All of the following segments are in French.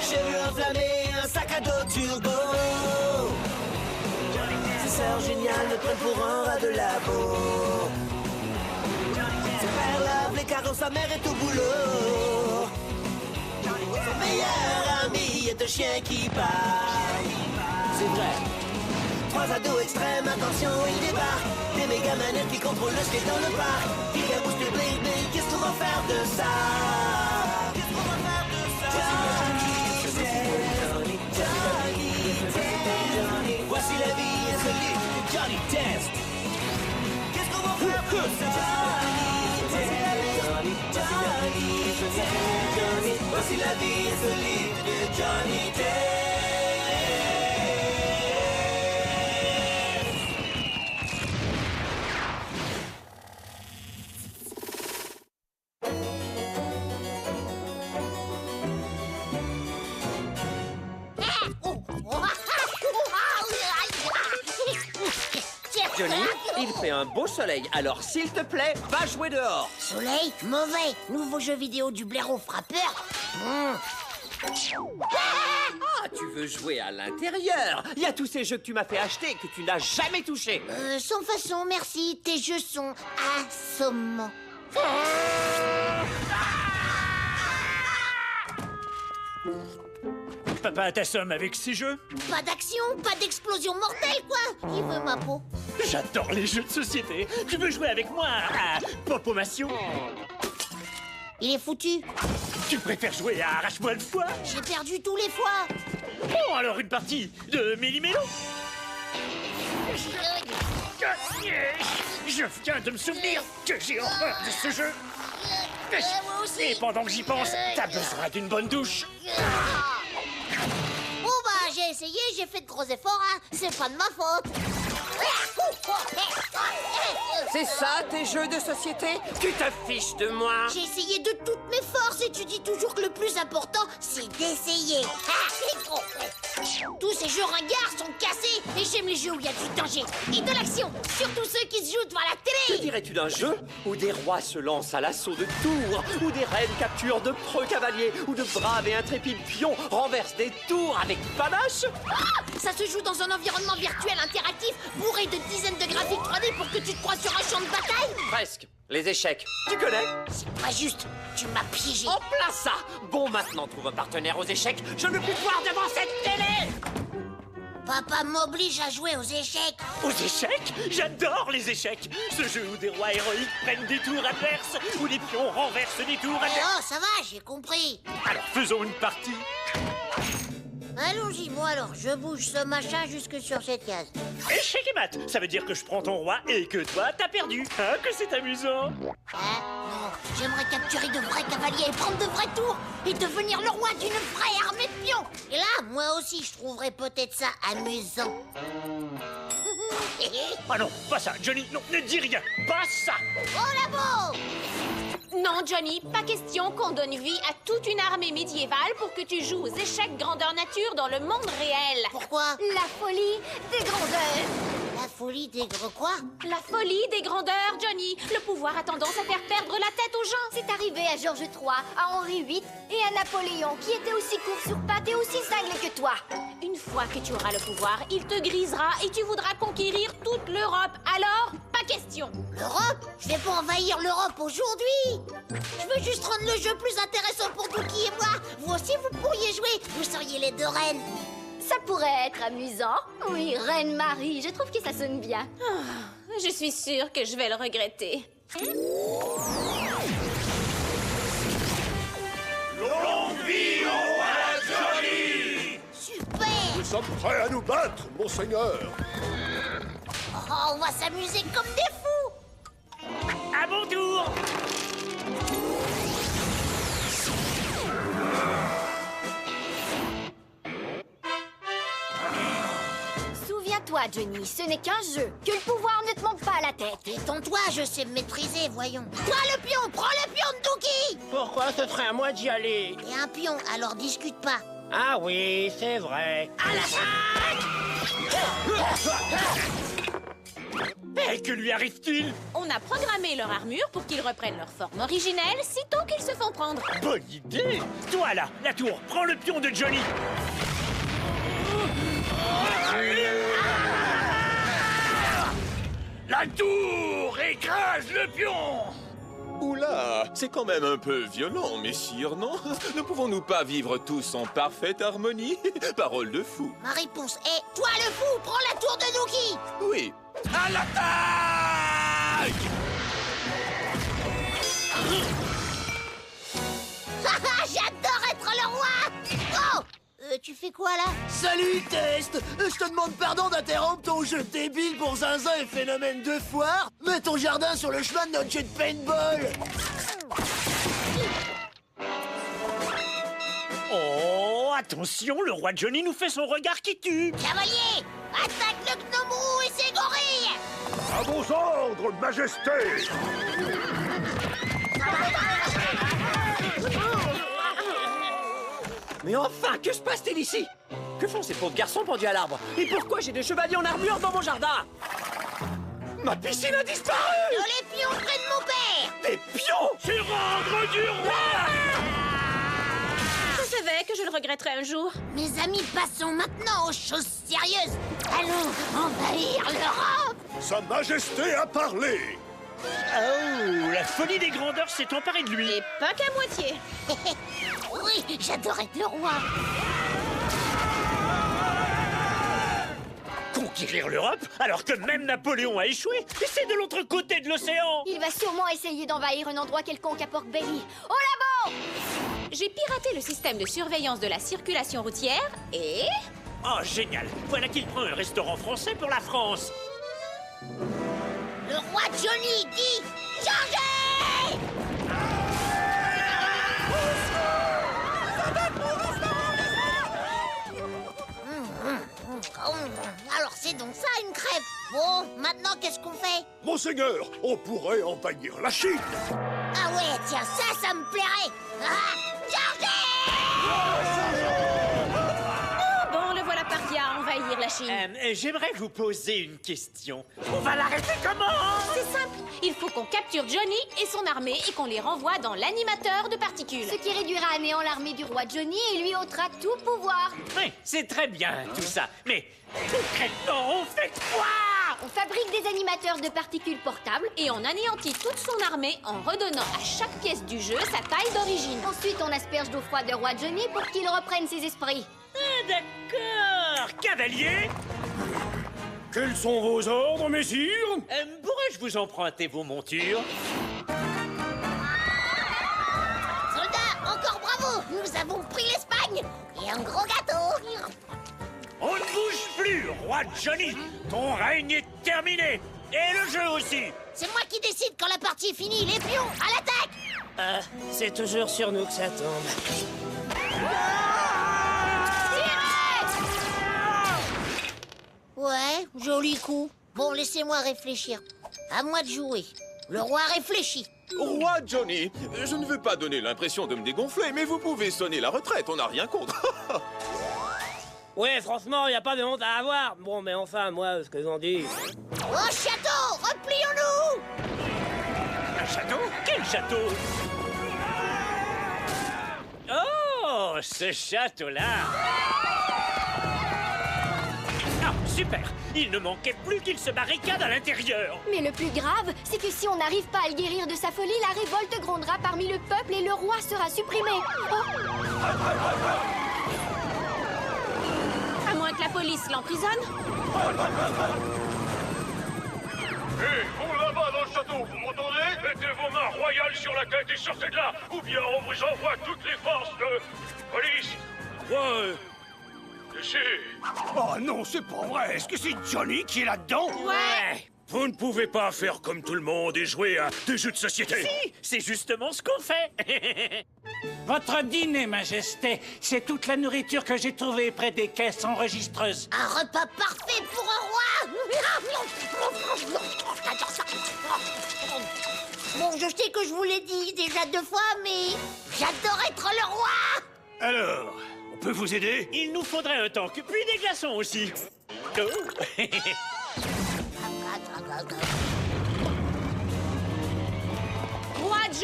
cheveux enflammés, un sac à dos turbo. Ses sœurs géniales le prennent pour un rat de labo. Son père lave les carreaux, sa mère est au boulot. Son meilleur ami est un chien qui parle. C'est vrai. Trois ados extrêmes, attention, ils débarquent. Des méga manettes qui contrôlent le skate dans le parc. Qui bouge le blé, mais qu'est-ce qu'on va faire de ça? Qu'est-ce qu'on va faire de ça? Johnny Test. Voici la vie insolite de Johnny Test. Qu'est-ce qu'on va faire de ça? Voici la vie insolite de Johnny Test. Johnny, il fait un beau soleil, alors s'il te plaît, va jouer dehors. Soleil, mauvais. Nouveau jeu vidéo du blaireau frappeur. Ah, tu veux jouer à l'intérieur? Il y a tous ces jeux que tu m'as fait acheter que tu n'as jamais touchés. Sans façon, merci. Tes jeux sont assommants. Papa t'assomme avec ces jeux? Pas d'action, pas d'explosion mortelle, quoi. Il veut ma peau. J'adore les jeux de société. Tu veux jouer avec moi à Popomation? Il est foutu. Tu préfères jouer à Arrache-moi le foie? J'ai perdu tous les fois. Bon, alors une partie de Méli-Mélo? Je viens de me souvenir que j'ai horreur de ce jeu. Moi aussi. Et pendant que j'y pense, t'as besoin d'une bonne douche. Bon bah, j'ai essayé, j'ai fait de gros efforts, hein. C'est pas de ma faute. C'est ça, tes jeux de société? Tu te fiches de moi? J'ai essayé de toutes mes forces et tu dis toujours que le plus important, c'est d'essayer. Tous ces jeux ringards sont cassés et j'aime les jeux où il y a du danger et de l'action, surtout ceux qui se jouent devant la Que télé. dirais-tu d'un jeu où des rois se lancent à l'assaut de tours, où des reines capturent de preux cavaliers, où de braves et intrépides pions renversent des tours avec panache? Ça se joue dans un environnement virtuel interactif bourré de dizaines de graphiques 3D pour que tu te crois sur un champ de bataille. Presque. Les échecs. Tu connais? C'est pas juste, tu m'as piégé. En plein ça! Bon, maintenant, trouve un partenaire aux échecs. Je ne veux plus te voir devant cette télé! Papa m'oblige à jouer aux échecs. Aux échecs? J'adore les échecs. Ce jeu où des rois héroïques prennent des tours adverses, où les pions renversent des tours adverses. Oh, ça va, j'ai compris. Alors faisons une partie. Allons-y, bon alors, je bouge ce machin jusque sur cette case. Échec et mat, ça veut dire que je prends ton roi et que toi, t'as perdu. Hein, que c'est amusant. Hein? Non, j'aimerais capturer de vrais cavaliers et prendre de vrais tours et devenir le roi d'une vraie armée de pions. Et là, moi aussi, je trouverais peut-être ça amusant. Ah non, pas ça, Johnny, non, ne dis rien, pas ça. Oh labo! Non, Johnny, pas question qu'on donne vie à toute une armée médiévale pour que tu joues aux échecs grandeur nature dans le monde réel. Pourquoi? La folie des grandeurs. La folie des gros quoi? La folie des grandeurs, Johnny. Le pouvoir a tendance à faire perdre la tête aux gens. C'est arrivé à Georges III, à Henri VIII et à Napoléon, qui était aussi court sur pattes et aussi cinglé que toi. Une fois que tu auras le pouvoir, il te grisera et tu voudras conquérir toute l'Europe. Alors, pas question. L'Europe? Je vais pas envahir l'Europe aujourd'hui. Je veux juste rendre le jeu plus intéressant pour Dookie et moi. Vous aussi, vous pourriez jouer. Vous seriez les deux reines. Ça pourrait être amusant. Oui, Reine Marie, je trouve que ça sonne bien. Je suis sûre que je vais le regretter. Longue vie au roi Johnny! Super! Nous sommes prêts à nous battre, monseigneur! Oh, on va s'amuser comme des fous! À mon tour. Souviens-toi, Johnny, ce n'est qu'un jeu. Que le pouvoir ne te monte pas à la tête. Détends-toi, je sais me maîtriser, voyons. Toi, le pion! Prends le pion de Dookie! Pourquoi ce serait à moi d'y aller? Et un pion, alors discute pas. Ah oui, c'est vrai. À la fin! Et que lui arrive-t-il? On a programmé leur armure pour qu'ils reprennent leur forme originelle, sitôt qu'ils se font prendre. Bonne idée! Toi là, la tour, prends le pion de Johnny! La tour écrase le pion! Oula, c'est quand même un peu violent, messire, non? Ne pouvons-nous pas vivre tous en parfaite harmonie? Parole de fou. Ma réponse est... Toi le fou, prends la tour de Nookie! Oui. À l'attaque! J'adore être le roi! Oh! Tu fais quoi là? Salut, Test! Je te demande pardon d'interrompre ton jeu débile pour zinzin et phénomène de foire. Mets ton jardin sur le chemin de notre jeu de paintball. Oh, attention, le roi Johnny nous fait son regard qui tue! Cavalier! Attaque le gnome roux et ses gorilles! À vos ordres, Majesté! Mais enfin, que se passe-t-il ici? Que font ces pauvres garçons pendus à l'arbre? Et pourquoi j'ai des chevaliers en armure dans mon jardin? Ma piscine a disparu! Les pions près de mon père! Des pions! C'est rendre du roi! Je savais que je le regretterais un jour. Mes amis, passons maintenant aux choses sérieuses. Allons envahir l'Europe! Sa Majesté a parlé! Oh, la folie des grandeurs s'est emparée de lui! Et pas qu'à moitié. Oui, j'adore être le roi. Conquérir l'Europe alors que même Napoléon a échoué? Et c'est de l'autre côté de l'océan! Il va sûrement essayer d'envahir un endroit quelconque à Pork Belly. Au labo! J'ai piraté le système de surveillance de la circulation routière et... Oh, génial! Voilà qu'il prend un restaurant français pour la France! Le roi Johnny dit... Changez! Alors c'est donc ça une crêpe. Bon, maintenant qu'est-ce qu'on fait? Monseigneur, on pourrait envahir la Chine! Ah ouais, tiens, ça me plairait. Ah, Bon, le voilà parti à envahir la Chine. J'aimerais vous poser une question. On va l'arrêter comment? C'est simple. Il faut qu'on capture Johnny et son armée et qu'on les renvoie dans l'animateur de particules. Ce qui réduira à néant l'armée du roi Johnny et lui ôtera tout pouvoir. Oui, c'est très bien tout ça. Mais concrètement, on fait quoi? On fabrique des animateurs de particules portables. Et on anéantit toute son armée en redonnant à chaque pièce du jeu sa taille d'origine. Ensuite, on asperge d'eau froide le roi Johnny pour qu'il reprenne ses esprits. Ah, d'accord. Cavalier, Quels sont vos ordres, messire? pourrais-je vous emprunter vos montures? Soldats, encore bravo! Nous avons pris l'Espagne! Et un gros gâteau! On ne bouge plus, roi Johnny. Ton règne est terminé. Et le jeu aussi. C'est moi qui décide quand la partie est finie. Les pions, à l'attaque! C'est toujours sur nous que ça tombe. Ouais, joli coup. Bon, laissez-moi réfléchir. À moi de jouer. Le roi réfléchit. Roi Johnny, je ne veux pas donner l'impression de me dégonfler, mais vous pouvez sonner la retraite, on n'a rien contre. Ouais, franchement, y a pas de honte à avoir. Bon, mais enfin, moi, ce que j'en dis... Au château, replions-nous! Un château? Quel château? Oh, ce château-là! Ah, super! Il ne manquait plus qu'il se barricade à l'intérieur! Mais le plus grave, c'est que si on n'arrive pas à le guérir de sa folie, la révolte grondera parmi le peuple et le roi sera supprimé. Oh. À moins que la police l'emprisonne. Hé, vous là-bas dans le château, vous m'entendez? Mettez vos mains royales sur la tête et sortez de là, ou bien on vous envoie toutes les forces de police. Ouais. Ici. Oh non, c'est pas vrai! Est-ce que c'est Johnny qui est là-dedans? Ouais. Vous ne pouvez pas faire comme tout le monde et jouer à des jeux de société. Si, c'est justement ce qu'on fait! Votre dîner, Majesté, c'est toute la nourriture que j'ai trouvée près des caisses enregistreuses. Un repas parfait pour un roi! Bon, je sais que je vous l'ai dit déjà 2 fois, mais j'adore être le roi! Alors, on peut vous aider? Il nous faudrait un tank, puis des glaçons aussi! Oh.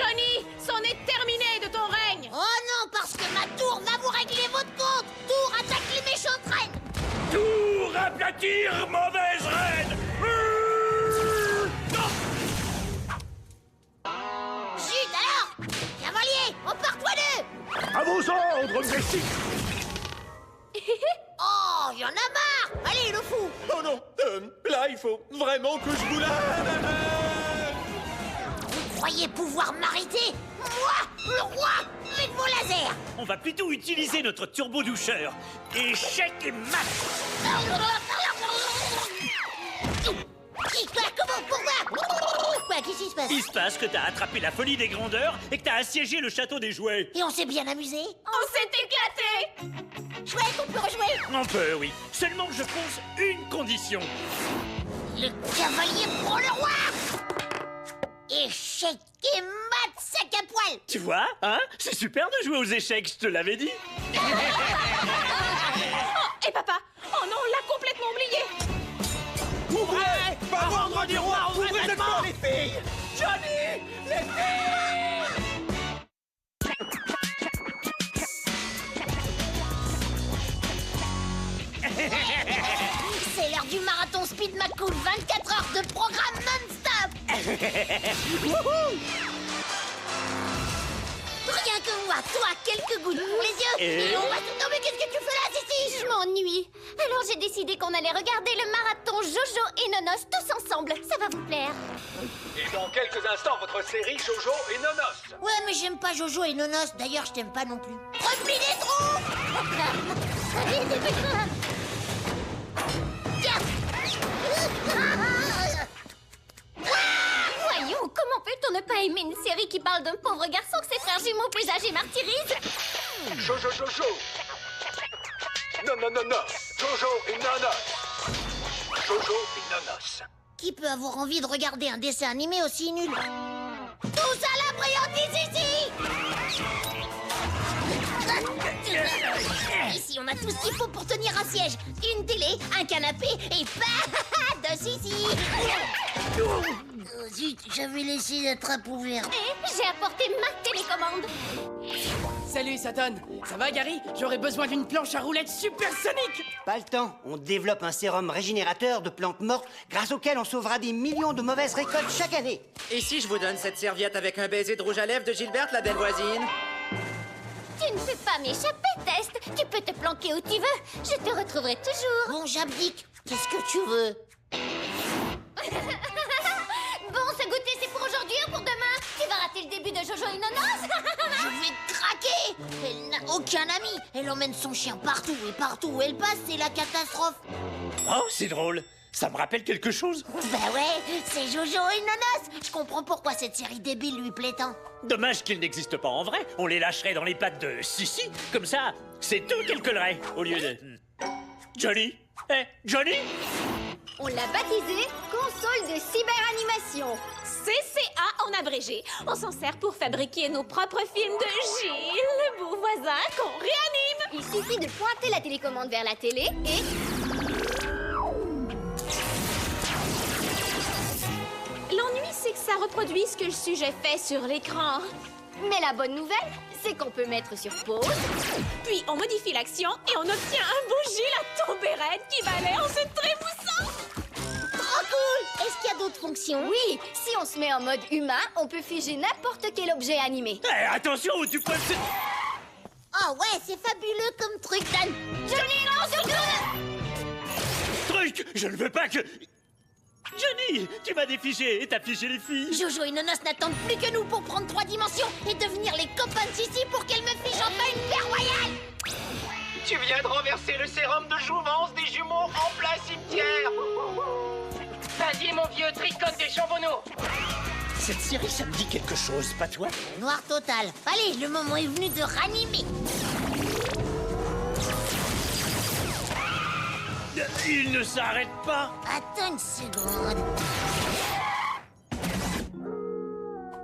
Johnny, c'en est terminé de ton règne. Oh non, parce que ma tour va vous régler votre compte. Tour attaque les méchantes reines. Tour aplatir, mauvaise reine. Zut alors. Cavalier, on part toi deux. À vos ordres, Messi. Oh, y'en a marre. Allez, le fou. Oh non, là, il faut vraiment que je vous la... Vous croyez pouvoir m'arrêter? Moi, le roi, avec vos lasers. On va plutôt utiliser notre turbo-doucheur. Échec et mat. Comment? Pourquoi? Quoi? Qu'est-ce qui se passe? Il se passe que t'as attrapé la folie des grandeurs et que t'as assiégé le château des jouets. Et on s'est bien amusé? On s'est éclaté. Chouette, on peut rejouer? On peut, oui. Seulement je pose une condition. Le cavalier prend le roi. Échec et mat, sac à poil. Tu vois, hein? C'est super de jouer aux échecs, je te l'avais dit. Oh, et papa. Oh non, on l'a complètement oublié. Ouvrez! Pas vendre du roi! Ouvrez maintenant, les filles! Johnny! Les filles! C'est l'heure du marathon Speed McCool, 24 heures de programme non-stop. Rien que moi, toi, quelques gouttes pour les yeux. Et on va... Non mais qu'est-ce que tu fais là, Sissi? Je m'ennuie. Alors j'ai décidé qu'on allait regarder le marathon Jojo et Nonos tous ensemble. Ça va vous plaire. Et dans quelques instants, votre série Jojo et Nonos. Ouais, mais j'aime pas Jojo et Nonos. D'ailleurs, je t'aime pas non plus. Replie des trous. Allez, dépêche-toi. Tiens. Voyons, comment peut-on ne pas aimer une série qui parle d'un pauvre garçon que ses frères jumeaux présagent et martyrisent? Jojo, Jojo. Non, non, non, non. Jojo et Nonos. Jojo et Nonos. Qui peut avoir envie de regarder un dessin animé aussi nul? Tous à la brillante ici! Ici, on a tout ce qu'il faut pour tenir un siège. Une télé, un canapé et pas de Sissi. Zut, j'avais laissé la trappe ouverte. Et j'ai apporté ma télécommande. Salut Satan, ça va Gary? J'aurais besoin d'une planche à roulettes supersonique. Pas le temps, on développe un sérum régénérateur de plantes mortes grâce auquel on sauvera des millions de mauvaises récoltes chaque année. Et si je vous donne cette serviette avec un baiser de rouge à lèvres de Gilberte, la belle voisine? Tu ne peux pas m'échapper, Test. Tu peux te planquer où tu veux. Je te retrouverai toujours. Bon, j'abdique. Qu'est-ce que tu veux? Bon, ce goûter, c'est pour aujourd'hui ou pour demain? Tu vas rater le début de Jojo et Nonos. Je vais craquer. Elle n'a aucun ami. Elle emmène son chien partout et partout où elle passe, c'est la catastrophe. Oh, c'est drôle. Ça me rappelle quelque chose. Bah ouais, c'est Jojo et Nonos. Je comprends pourquoi cette série débile lui plaît tant. Dommage qu'ils n'existent pas en vrai. On les lâcherait dans les pattes de Sissi. Comme ça, c'est eux qu'elle collerait. Au lieu de... Johnny? Eh, Johnny? On l'a baptisé console de cyberanimation. CCA en abrégé. On s'en sert pour fabriquer nos propres films de Gilles, le beau voisin qu'on réanime. Il suffit de pointer la télécommande vers la télé et... L'ennui, c'est que ça reproduit ce que le sujet fait sur l'écran. Mais la bonne nouvelle, c'est qu'on peut mettre sur pause. Puis on modifie l'action et on obtient un beau Gilles à tomber raide qui balaie en se trémoussant. Trop cool! Est-ce qu'il y a d'autres fonctions? Oui, si on se met en mode humain, on peut figer n'importe quel objet animé. Eh, attention, tu peux... Oh ouais, c'est fabuleux comme truc, Dan. Johnny, non, surtout! Truc, je ne veux pas que... Johnny, tu m'as défigé et t'as figé les filles. Jojo et Nonos n'attendent plus que nous pour prendre 3 dimensions et devenir les copains de Sissi pour qu'elle me fiche enfin une paire royale. Tu viens de renverser le sérum de jouvence des jumeaux en plein cimetière. Vas-y, mon vieux, tricote des chambonneaux. Cette série, ça me dit quelque chose, pas toi? Noir total. Allez, le moment est venu de ranimer. Il ne s'arrête pas. Attends une seconde.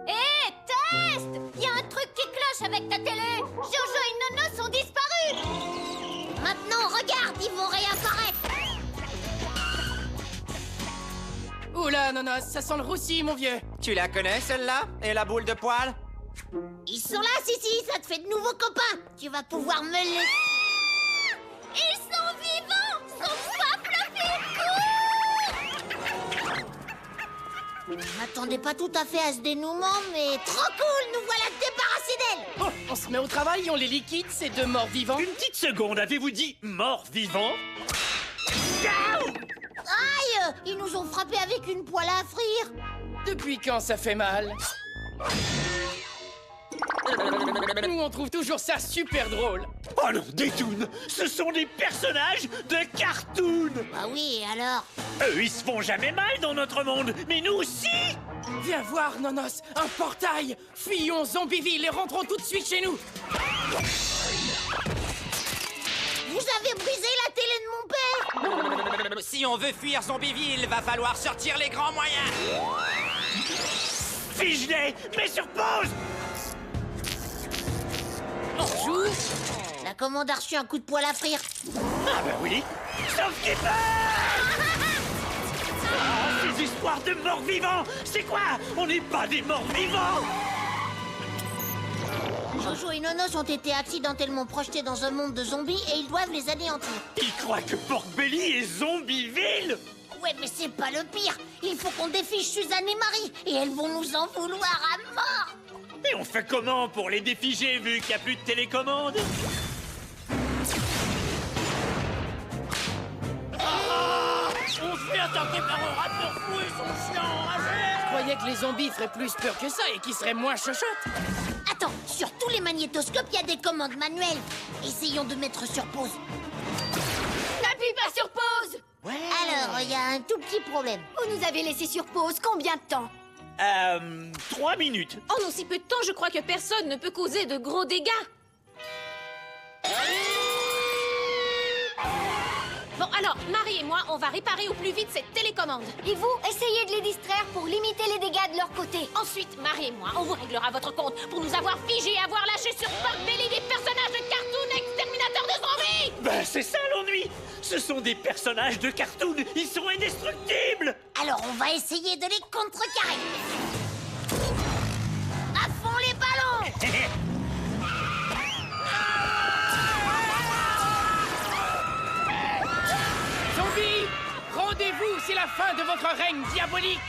Hé, Test! Il y a un truc qui cloche avec ta télé. Jojo et Nonos ont disparu. Maintenant, regarde, ils vont réapparaître. Oula, Nonos, ça sent le roussi, mon vieux. Tu la connais, celle-là? Et la boule de poil? Ils sont là, Sissi, ça te fait de nouveaux copains. Tu vas pouvoir me laisser... Ils sont vivants! Sauve pas, Fluffy! Je m'attendais pas tout à fait à ce dénouement, mais trop cool, nous voilà débarrassés d'elle. Bon, on se met au travail, on les liquide, ces deux morts vivants. Une petite seconde, avez-vous dit mort-vivant? Aïe, ils nous ont frappés avec une poêle à frire. Depuis quand ça fait mal? Nous, on trouve toujours ça super drôle. Oh non, des toons! Ce sont des personnages de cartoon! Bah oui, alors? Eux, ils se font jamais mal dans notre monde, mais nous aussi! Viens voir, Nonos, un portail. Fuyons Zombieville et rentrons tout de suite chez nous. Vous avez brisé la télé de mon père. Si on veut fuir Zombieville, va falloir sortir les grands moyens. Fiche-les, mets sur pause! On joue. La commande a reçu un coup de poêle à frire. Ah bah oui! Sauf Keeper! Oh, ces histoires de morts-vivants! C'est quoi? On n'est pas des morts-vivants! Jojo et Nonos ont été accidentellement projetés dans un monde de zombies et ils doivent les anéantir. Ils croient que Pork Belly est Zombieville? Ouais, mais c'est pas le pire. Il faut qu'on défiche Suzanne et Marie et elles vont nous en vouloir à mort. Et on fait comment pour les défiger vu qu'il n'y a plus de télécommande? On se fait attaquer par un raptor fou et son chien enragé. Je croyais que les zombies feraient plus peur que ça et qu'ils seraient moins chochottes. Attends, sur tous les magnétoscopes, il y a des commandes manuelles. Essayons de mettre sur pause. N'appuie pas sur pause! Alors, il y a un tout petit problème. Vous nous avez laissé sur pause combien de temps? 3 minutes. En aussi peu de temps, je crois que personne ne peut causer de gros dégâts. Bon, alors, Marie et moi, on va réparer au plus vite cette télécommande. Et vous, essayez de les distraire pour limiter les dégâts de leur côté. Ensuite, Marie et moi, on vous réglera votre compte pour nous avoir figés et avoir lâché sur Pork Belly des personnages de cartoon exterminateurs de zombies. Ben, c'est ça l'ennui! Ce sont des personnages de cartoon, ils sont indestructibles! Alors, on va essayer de les contrecarrer. À fond les ballons! Zombies, rendez-vous, c'est la fin de votre règne diabolique.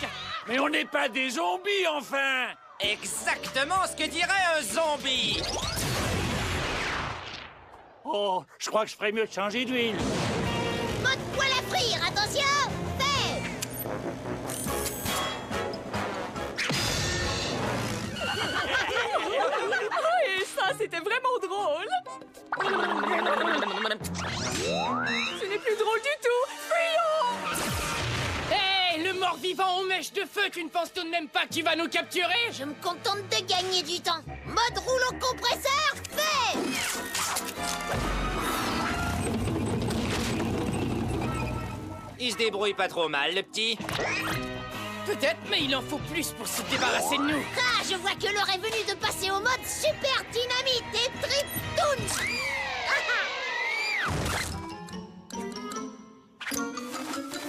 Mais on n'est pas des zombies, enfin! Exactement ce que dirait un zombie. Oh, je crois que je ferais mieux de changer d'huile. Mode poêle à frire, attention! Fait! Et ça, c'était vraiment drôle! Ce n'est plus drôle du tout! Fuyons! Hé, le mort-vivant aux mèches de feu, tu ne penses tout de même pas qu'il va nous capturer? Je me contente de gagner du temps. Mode rouleau compresseur, fait! Il se débrouille pas trop mal, le petit. Peut-être, mais il en faut plus pour se débarrasser de nous. Ah, je vois que l'heure est venue de passer au mode super dynamite et trip-toons.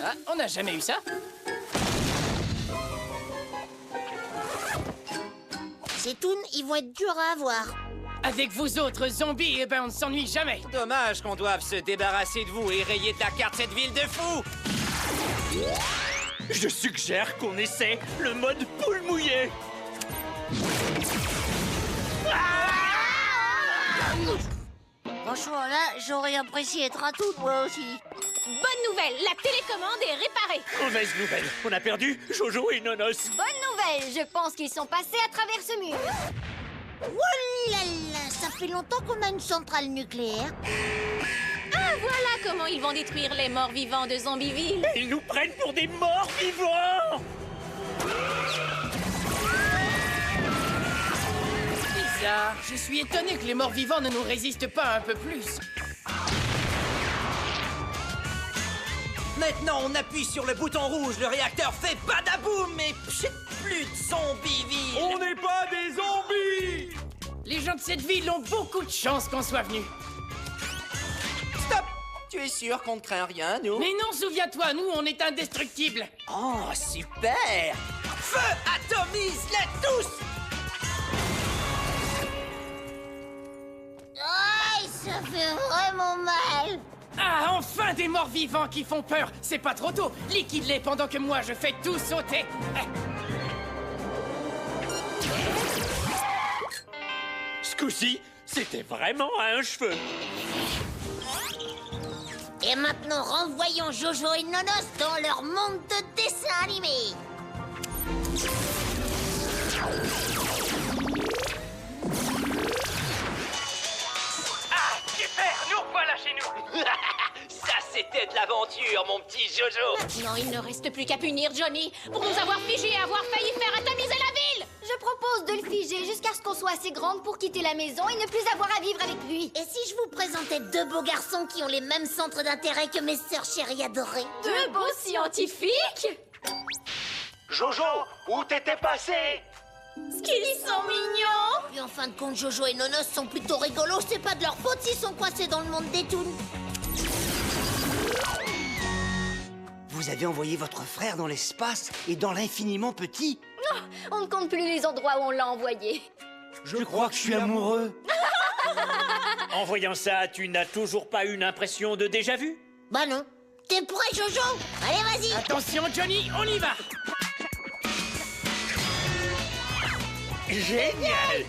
Ah, on n'a jamais eu ça. Ces toons, ils vont être durs à avoir. Avec vous autres zombies, eh ben on ne s'ennuie jamais. Dommage qu'on doive se débarrasser de vous et rayer de la carte cette ville de fous. Je suggère qu'on essaie le mode poule mouillée. Franchement, là, j'aurais apprécié être un toon, moi aussi. Bonne nouvelle, la télécommande est réparée. Mauvaise nouvelle, on a perdu Jojo et Nonos. Bonne nouvelle, je pense qu'ils sont passés à travers ce mur. Oh là là, ça fait longtemps qu'on a une centrale nucléaire. Ah, voilà comment ils vont détruire les morts vivants de Zombieville. Ils nous prennent pour des morts vivants. Bizarre, je suis étonné que les morts vivants ne nous résistent pas un peu plus. Maintenant, on appuie sur le bouton rouge, le réacteur fait badaboum et pchit, plus de Zombieville. On n'est pas des zombies! Les gens de cette ville ont beaucoup de chance qu'on soit venus. Stop! Tu es sûr qu'on ne craint rien, nous? Mais non, souviens-toi, nous, on est indestructibles. Oh, super! Feu atomise-les tous! Ça fait vraiment mal. Ah, enfin des morts vivants qui font peur. C'est pas trop tôt. Liquide-les pendant que moi je fais tout sauter. Ce coup-ci, c'était vraiment à un cheveu. Et maintenant, renvoyons Jojo et Nonos dans leur monde de dessin animé. Ah, super, nous revoilà chez nous. Ça, c'était de l'aventure, mon petit Jojo. Maintenant, il ne reste plus qu'à punir Johnny pour nous avoir figés et avoir failli faire atomiser la ville. Je propose de le figer jusqu'à ce qu'on soit assez grande pour quitter la maison et ne plus avoir à vivre avec lui. Et si je vous présentais deux beaux garçons qui ont les mêmes centres d'intérêt que mes sœurs chéries adorées? Deux beaux scientifiques? Jojo, où t'étais passé? Qu'ils sont mignons. Et en fin de compte, Jojo et Nonos sont plutôt rigolos. C'est pas de leur faute s'ils sont coincés dans le monde des toons. Vous avez envoyé votre frère dans l'espace et dans l'infiniment petit? Oh, on ne compte plus les endroits où on l'a envoyé. Je crois que je suis amoureux. En voyant ça, tu n'as toujours pas une impression de déjà-vu? Bah non. T'es prêt, Jojo? Allez, vas-y. Attention, Johnny, on y va. Génial.